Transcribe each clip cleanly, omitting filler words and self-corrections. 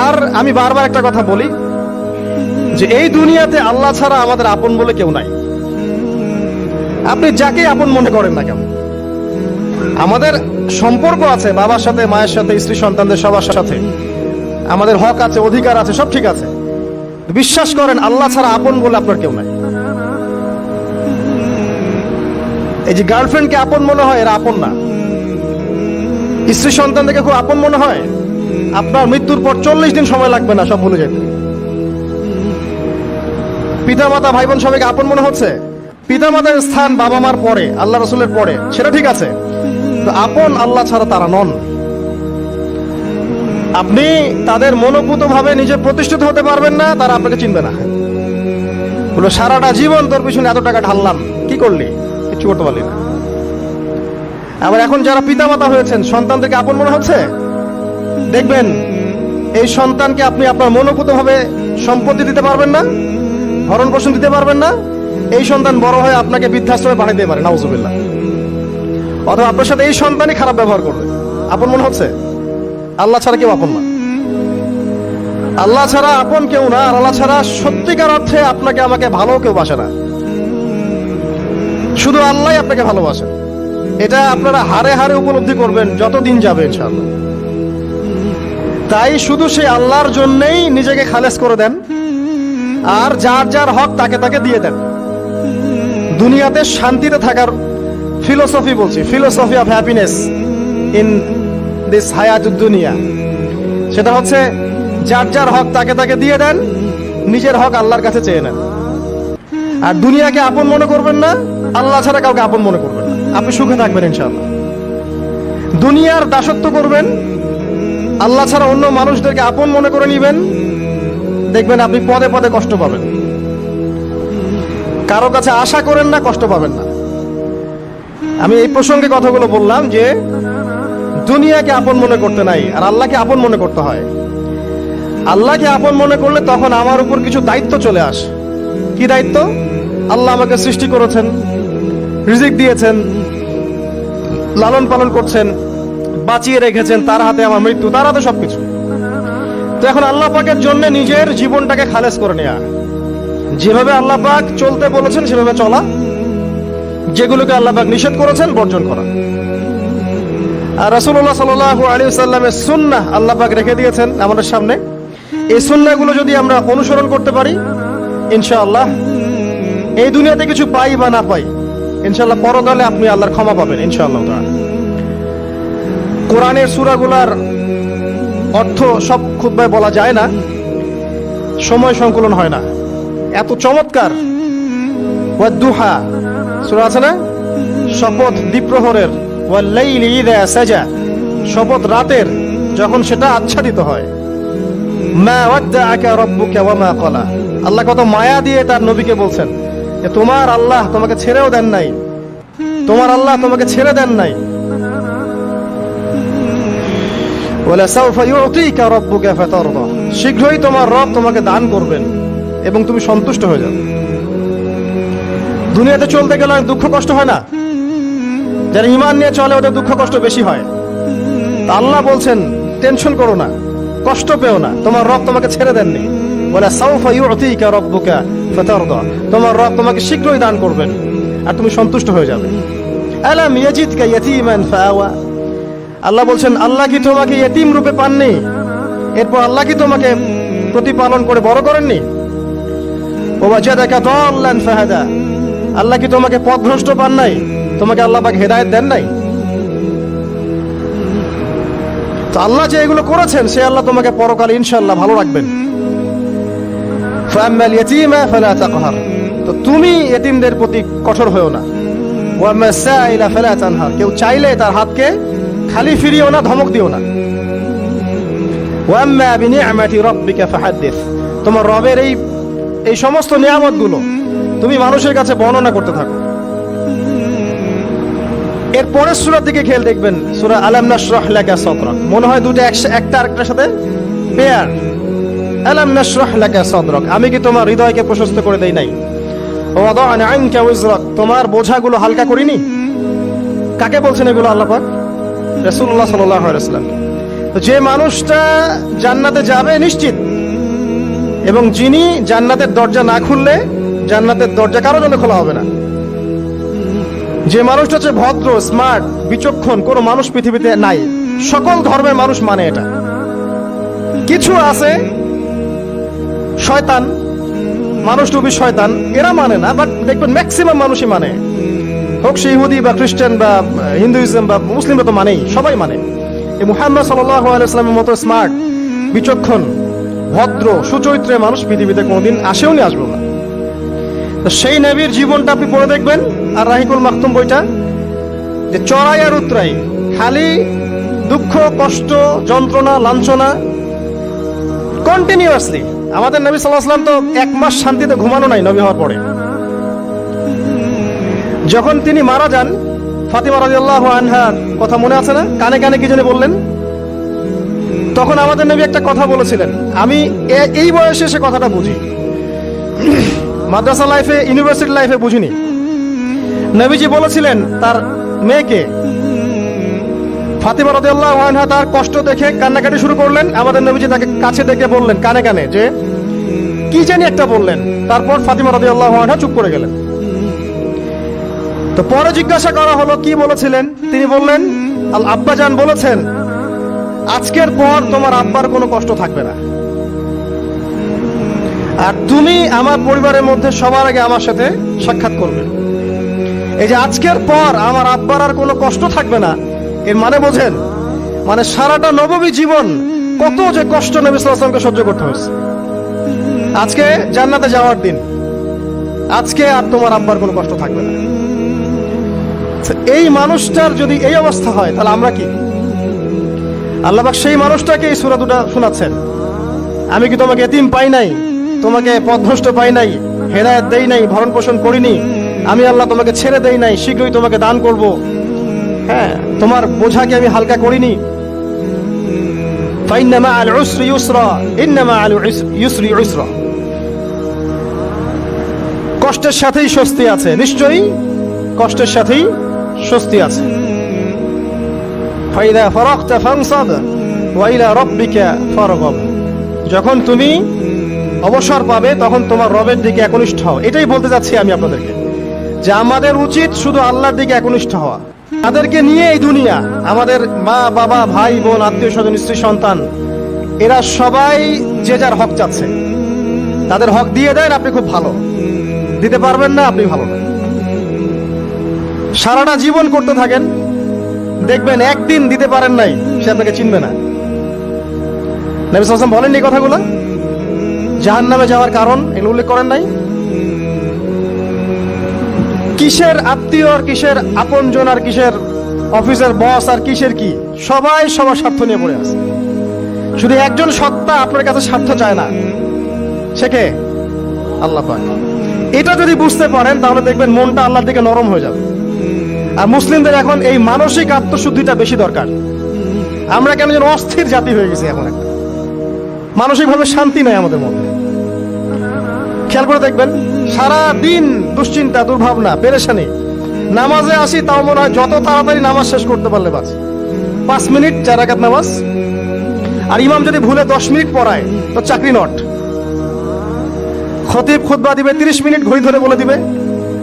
আর আমি বারবার একটা কথা বলি যে এই দুনিয়াতে আল্লাহ ছাড়া আমাদের আপন বলে কেউ নাই। আপনি যাকে আপন মনে করেন না কেন, আমাদের সম্পর্ক আছে বাবার সাথে, মায়ের সাথে, স্ত্রী সন্তানদের সবার সাথে, আমাদের হক আছে, অধিকার আছে, সব ঠিক আছে। বিশ্বাস করেন আল্লাহ ছাড়া আপন বলে আপনার কেউ নাই। এই যে গার্লফ্রেন্ডকে আপন মনে হয়, এরা আপন না। স্ত্রী সন্তানদেরকে খুব আপন মনে হয়, আপনার মৃত্যুর পর 40 দিন সময় লাগবে না সব ভুলে যেতে। পিতা মাতা ভাই বোন সবাইকে আপন মনে হচ্ছে। পিতা মাতার স্থান বাবা মার পরে, আল্লাহ রসুলের পরে, সেটা ঠিক আছে, তো আপন আল্লাহ ছাড়া তারা নন। আপনি তাদের মনোভূত ভাবে নিজে প্রতিষ্ঠিত হতে পারবেন না, তারা আপনাকে চিনবে না। বলো সারাটা জীবন তোর পিছনে এত টাকা ঢাললাম, কি করলি? কিছু করতে পারলি না। আবার এখন যারা পিতা মাতা হয়েছেন, সন্তানদেরকে আপন মনে হচ্ছে, দেখবেন এই সন্তানকে আপনি আপনার মনোভূত ভাবে সম্পত্তি দিতে পারবেন না, ভরণ পোষণ দিতে পারবেন না। এই সন্তান বড় হয়ে আপনাকে বৃদ্ধাশ্রমে পাঠিয়ে দিতে পারে, নাউজুবিল্লাহ। অথবা আপনার সাথে এই সন্তানই খারাপ ব্যবহার করবে। আপন মনে হচ্ছে? আল্লাহ ছাড়া কেউ আপন না। আল্লাহ ছাড়া আপন কেউ না। আর আল্লাহ ছাড়া সত্যিকার অর্থে আপনাকে আমাকে ভালো কেউ বাসে না। শুধু আল্লাহই আপনাকে ভালোবাসে। এটা আপনারা হারে হারে উপলব্ধি করবেন যত দিন যাবে ইনশাআল্লাহ। তাই শুধু সেই আল্লাহর জন্যই নিজেকে খালেস করে দেন, আর যার যার হক তাকে তাকে দিয়ে দেন। দুনিয়াতে শান্তিতে থাকার ফিলোসফি বলছি, philosophy of happiness in this হায়াতুদ দুনিয়া, সেটা হচ্ছে যার যার হক তাকে তাকে দিয়ে দেন, নিজের হক আল্লাহর কাছে চেয়ে নেন। আর দুনিয়াকে আপন মনে করবেন না, আল্লাহ ছাড়া কাউকে আপন মনে করবেন না। আপনি সুখে থাকবেন ইনশাআল্লাহ। দুনিয়ার দাসত্ব করবেন, আল্লাহ ছাড়া অন্য মানুষদেরকে আপন মনে করে নিবেন, দেখবেন আপনি পদে পদে কষ্ট পাবেন। কারো কাছে আশা করেন না, কষ্ট পাবেন না। আমি এই প্রসঙ্গে কথাগুলো বললাম যে দুনিয়াকে আপন মনে করতে নাই, আর আল্লাহকে আপন মনে করতে হয়। আল্লাহকে আপন মনে করলে তখন আমার উপর কিছু দায়িত্ব চলে আসে। কি দায়িত্ব? আল্লাহ আমাকে সৃষ্টি করেছেন, রিজিক দিয়েছেন, লালন পালন করছেন, বাঁচিয়ে রেখেছেন, তার হাতে আমার মৃত্যু, তার হাতে সবকিছু। তো এখন আল্লাহ পাকের জন্য নিজের জীবনটাকে খালেস করে নেওয়া, যেভাবে আল্লাহ পাক চলতে বলেছেন সেভাবে চলা, যেগুলোকে আল্লাহ পাক নিষেধ করেছেন বর্জন করা। আর রাসূলুল্লাহ সাল্লাল্লাহু আলাইহি ওয়াসাল্লামের সুন্নাহ আল্লাহ পাক রেখে দিয়েছেন আমাদের সামনে। এই সুন্নাহগুলো যদি আমরা অনুসরণ করতে পারি, ইনশাআল্লাহ এই দুনিয়াতে কিছু পাই বা না পাই, ইনশাআল্লাহ পরকালে আপনি আল্লাহর ক্ষমা পাবেন ইনশাআল্লাহ তাআলা। কোরআনের সূরাগুলোর অর্থ সব খুতবায় বলা যায় না, সময় সংকলন হয় না। এত চমৎকার ওয়াদ-দুহা সূরা আছে না, শপথ দ্বীপ্রহরের, ওয়াল-লাইলি ইযা সাজা, শপথ রাতের যখন সেটা আচ্ছাদিত হয়। মা ওয়াদ্দাআকা রাব্বুকা ওয়া মা ক্বালা, আল্লাহ কত মায়া দিয়ে তার নবীকে বলছেন যে তোমার আল্লাহ তোমাকে ছেড়েও দেন নাই, তোমার আল্লাহ তোমাকে ছেড়ে দেন নাই। ওয়ালা সাউফা ইউতিকা রাব্বুকা ফাতারদা, শীঘ্রই তোমার রব তোমাকে দান করবেন এবং তুমি সন্তুষ্ট হয়ে যাবে। দুনিয়াতে চলতে গেলে দুঃখ কষ্ট হয় না? যারা ঈমান নিয়ে চলে ওদের দুঃখ কষ্ট বেশি হয়। তা আল্লাহ বলছেন টেনশন করো না, কষ্ট পেও না, তোমার রব তোমাকে ছেড়ে দেননি। ওয়ালা সাউফা ইউতিকা রাব্বুকা ফাতারদা, তোমার রব তোমাকে শীঘ্রই দান করবেন আর তুমি সন্তুষ্ট হয়ে যাবে। আলাম ইয়াজিদকা ইয়াতীমান ফাআওয়া, আল্লাহ বলছেন আল্লাহ কি তোমাকে ইয়েতিম রূপে পাননি? এরপর আল্লাহ কি তোমাকে প্রতিপালন করে বড় করেননি? ওয়াজাদাকা দাল্লান ফাহাদা, আল্লাহ কি তোমাকে পথভ্রষ্ট পান নাই? তোমাকে আল্লাহ পাক হেদায়েত দেন নাই? তো আল্লাহ যে এগুলো করেছেন সে আল্লাহ তোমাকে পরকালে ইনশাআল্লাহ ভালো রাখবেন। ফাআম্মাল ইয়াতীমা ফালা তাকহার, তো তুমি ইয়েতিমদের প্রতি কঠোর হয়ো না। ওয়াম্মা সাইলা ফালা তানহার, কেউ চাইলে তার হাতকে খালি ফিরিও না, ধমক দিও না। ওয়াম্মা বিনিআমাতি রাব্বিকা ফাহাদ্দিস, তোমার রবের এই সমস্ত নিয়ামতগুলো তুমি মানুষের কাছে বর্ণনা করতে থাকো। এর পরের সূরার দিকে খেয়াল দেখবেন, সূরা আলাম নাশরাহ লাকা সাদরাক, মনে হয় দুটো একটা আরেকটার সাথে পেয়ার। আলাম নাশরাহ লাকা সাদরাক, আমি কি তোমার হৃদয়কে প্রশস্ত করে দেই নাই? ওয়াদা'না আনকা ওয়িজরাক, তোমার বোঝাগুলো হালকা করিনি? কাকে বলছেন এগুলো আল্লাহ পাক? রাসূলুল্লাহ সাল্লাল্লাহু আলাইহি ওয়াসাল্লাম। তো যে মানুষটা জান্নাতে যাবে নিশ্চিত, এবং যিনি জান্নাতের দরজা না খুললে জান্নাতের দরজা কারো জন্য খোলা হবে না। যে মানুষটা হচ্ছে ভদ্র, স্মার্ট, বিচক্ষণ, কোনো মানুষ পৃথিবীতে নাই। সকল ধর্মের মানুষ মানে এটা। কিছু আছে শয়তান, মানুষ টুবি শয়তান, এরা মানে না, বাট দেখবেন ম্যাক্সিমাম মানুষই মানে। হোক সে ইহুদি বা খ্রিস্টান বা হিন্দুইজম বা মুসলিমরা তো মানেই, সবাই মানে। এই মুহাম্মদ সাল্লাল্লাহু আলাইহি ওয়াসাল্লামের মতো স্মার্ট, বিচক্ষণ, ভদ্র, সুচরিত্রের মানুষ পৃথিবীতে কোনোদিন আসেও নি, আসবো না। তো সেই নবীর জীবনটা আপনি পড়ে দেখবেন, আর রাহিকুল মাকতুম বইটা, যে চড়াই আর উতরাই, খালি দুঃখ, কষ্ট, যন্ত্রণা, লাঞ্ছনা, কন্টিনিউয়াসলি। আমাদের নবী সাল্লাল্লাহু আলাইহি ওয়াসাল্লাম তো 1 মাস শান্তিতে ঘুমানো নাই নবী হওয়ার পরে। যখন তিনি মারা যান, ফাতিমা রাদিয়াল্লাহু আনহার কথা মনে আছে না? কানে কানে কি জানি বললেন। তখন আমাদের নবী একটা কথা বলেছিলেন, আমি এই বয়সে সে কথাটা বুঝি, মাদ্রাসা লাইফে, ইউনিভার্সিটি লাইফে বুঝিনি। নবীজি বলেছিলেন তার মেয়েকে, ফাতিমা রাদিয়াল্লাহু আনহা তার কষ্ট দেখে কান্নাকাটি শুরু করলেন। আমাদের নবীজি তাকে কাছে ডেকে বললেন কানে কানে যে কি জানি একটা বললেন। তারপর ফাতিমা রাদিয়াল্লাহু আনহা চুপ করে গেলেন। তো পরে জিজ্ঞাসা করা হলো কি বলেছিলেন, তিনি বললেন আল আব্বাজান বলেছেন আজকের পর তোমার আব্বার কোনো কষ্ট থাকবে না, আর তুমি আমার পরিবারের মধ্যে সবার আগে আমার সাথে সাক্ষাৎ করবে। এই যে আজকের পর আমার আব্বার আর কোনো কষ্ট থাকবে না, এর মানে বোঝেন, মানে সারাটা নববী জীবন কত যে কষ্ট নবী সাল্লাল্লাহু আলাইহি ওয়াসাল্লামকে সহ্য করতে হয়েছে। আজকে জান্নাতে যাওয়ার দিন, আজকে আর তোমার আব্বার কোনো কষ্ট থাকবে না। এই মানুষটার যদি এই অবস্থা হয়, তাহলে আমরা কি? আল্লাহ পাক সেই মানুষটাকে এই সূরা দুটো শোনাচ্ছেন, আমি কি তোমাকে এতিম পাই নাই, তোমাকে পথভ্রষ্ট পাই নাই, হেদায়েত দেই নাই, ভরণ পোষণ করিনি, আমি আল্লাহ তোমাকে ছেড়ে দেই নাই, শীঘ্রই তোমাকে দান করব, হ্যাঁ, তোমার বোঝাকে আমি হালকা করিনি। ফাইন্না মাআল উসরি ইউসরা, ইন্না মাআল ইউসরি ইউসরা। কষ্টের সাথেই স্বস্তি আছে, নিশ্চয়ই কষ্টের সাথেই স্বস্তি আছে। ফাইদা ফারাগতা ফানসাব ওয়া ইলা রাব্বিকা ফারগাব। যখন তুমি অবসর পাবে তখন তোমার রবের দিকে একনিষ্ঠ হও। এটাই বলতে যাচ্ছি আমি আপনাদেরকে, যে আমাদের উচিত শুধু আল্লাহর দিকে একনিষ্ঠ হওয়া। তাদেরকে নিয়ে এই দুনিয়া, আমাদের মা বাবা, ভাই বোন, আত্মীয় স্বজন, স্ত্রী সন্তান, এরা সবাই যে যার হক চাচ্ছে। তাদের হক দিয়ে দেন, আপনি খুব ভালো। দিতে পারবেন না, আপনি ভালো না। সারাটা জীবন করতে থাকেন, দেখবেন একদিন দিতে পারেন নাই, সে আপনাকে চিনবে না। নবী সাল্লাল্লাহু আলাইহি ওয়াসাল্লাম বলেন এই কথাগুলো, জাহান্নামে যাওয়ার কারণ এগুলো উল্লেখ করেন নাই। কিসের আত্মীয় আর কিসের আপনজন আর কিসের অফিসের বস আর কিসের কি, সবাই সবার স্বার্থ নিয়ে পড়ে আছে। শুধু একজন সত্তা আপনার কাছে স্বার্থ চায় না, সে কে? আল্লাহ পাক। এটা যদি বুঝতে পারেন তাহলে দেখবেন মনটা আল্লাহর দিকে নরম হয়ে যাবে। আর মুসলিমদের এখন এই মানসিক আত্মশুদ্ধিটা বেশি দরকার। আমরা কেন যেন অস্থির জাতি হয়ে গেছি এখন, একটা মানসিকভাবে শান্তি নাই আমাদের মধ্যে। খেয়াল করে দেখবেন সারা দিন দুশ্চিন্তা, দুর্ভাবনা, পেরেশানি। নামাজে আসি তাও মনে হয় যত তাড়াতাড়ি নামাজ শেষ করতে পারলে বাস। 5 মিনিট 4 রাকাত নামাজ, আর ইমাম যদি ভুলে 10 মিনিট পড়ায় তো চাকরি নট। খতিব খুতবা দিবে 30 মিনিট ঘড়ি ধরে বলে দিবে,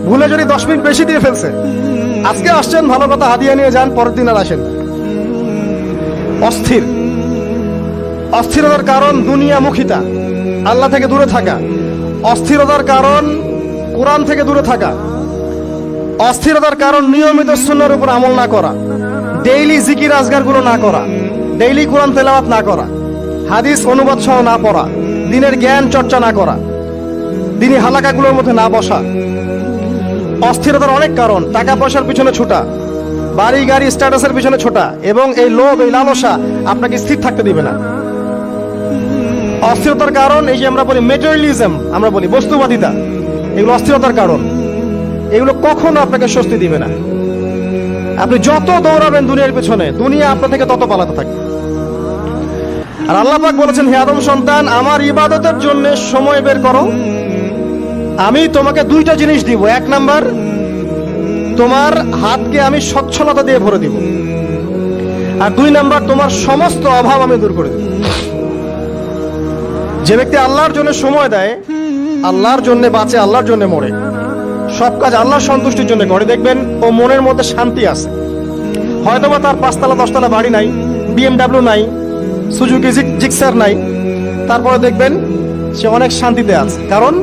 ভুলে যদি 10 মিনিট বেশি দিয়ে ফেলছে, আজকে আসছেন ভালো কথা, হাদিয়া নিয়ে যান, পরের দিন আর আসেন। অস্থির। অস্থিরতার কারণ দুনিয়ামুখিতা, আল্লাহ থেকে দূরে থাকা। অস্থিরতার কারণ কোরআন থেকে দূরে থাকা। অস্থিরতার কারণ নিয়মিত সুন্নাহর উপর আমল না করা, ডেইলি জিকির আজগার গুলো না করা, ডেইলি কোরআন তেলাওয়াত না করা, হাদিস অনুবাদ সহ না পড়া, দিনের জ্ঞান চর্চা না করা, দিনী হালাকাগুলোর মধ্যে না বসা। অস্থিরতার অনেক কারণ, টাকা পয়সার পিছনে ছোটা, বাড়ি গাড়ি স্ট্যাটাসের পিছনে ছোটা, এবং এই লোভ, এই লালসা আপনাকে স্থির থাকতে দিবে না। অস্থিরতার কারণ এই যে আমরা বলি মেটেরিয়ালিজম, আমরা বলি বস্তুবাদিতা, এগুলো অস্থিরতার কারণ। এগুলো কখনো আপনাকে স্বস্তি দিবে না। আপনি যত দৌড়াবেন দুনিয়ার পেছনে, দুনিয়া আপনার থেকে তত পালাতে থাকবে। আর আল্লাহ পাক বলেছেন, হে আদম সন্তান, আমার ইবাদতের জন্য সময় বের করো, আমি তোমাকে 2টা জিনিস দিব। 1 নাম্বার, তোমার হাতকে আমি সচ্ছলতা দিয়ে ভরে দিব। আর 2 নাম্বার, তোমার সমস্ত অভাব আমি দূর করে দেব। যে ব্যক্তি আল্লাহর জন্য সময় দেয়, আল্লাহর জন্য বাঁচে, আল্লাহর জন্য মরে, সব কাজ আল্লাহর সন্তুষ্টির জন্য করে, দেখবেন ও মনের মধ্যে শান্তি আছে। হয়তোবা তার 5 তলা 10 তলা বাড়ি নাই, BMW নাই, সুজুকি জিক্সার নাই, তারপরে দেখবেন সে অনেক শান্তিতে আছে, কারণ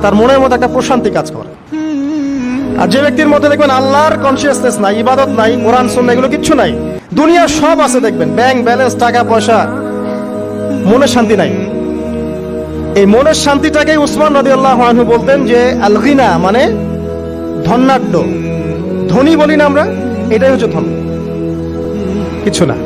তার মনের মধ্যে একটা প্রশান্তি কাজ করে। আর যে ব্যক্তির মধ্যে দেখবেন আল্লাহর কনসিয়াসনেস নাই, ইবাদত নাই, কোরআন সুন্নাহ এগুলো কিচ্ছু নাই, দুনিয়ার সব আছে, দেখবেন ব্যাংক ব্যালেন্স, টাকা পয়সা, মনে শান্তি নাই। এই মনের শান্তিটাকেই উসমান রাদিয়াল্লাহু আনহু বলতেন যে আল গিনা, মানে ধনাঢ্য, ধনী বলি না আমরা, এটাই হচ্ছে ধন, কিছু না।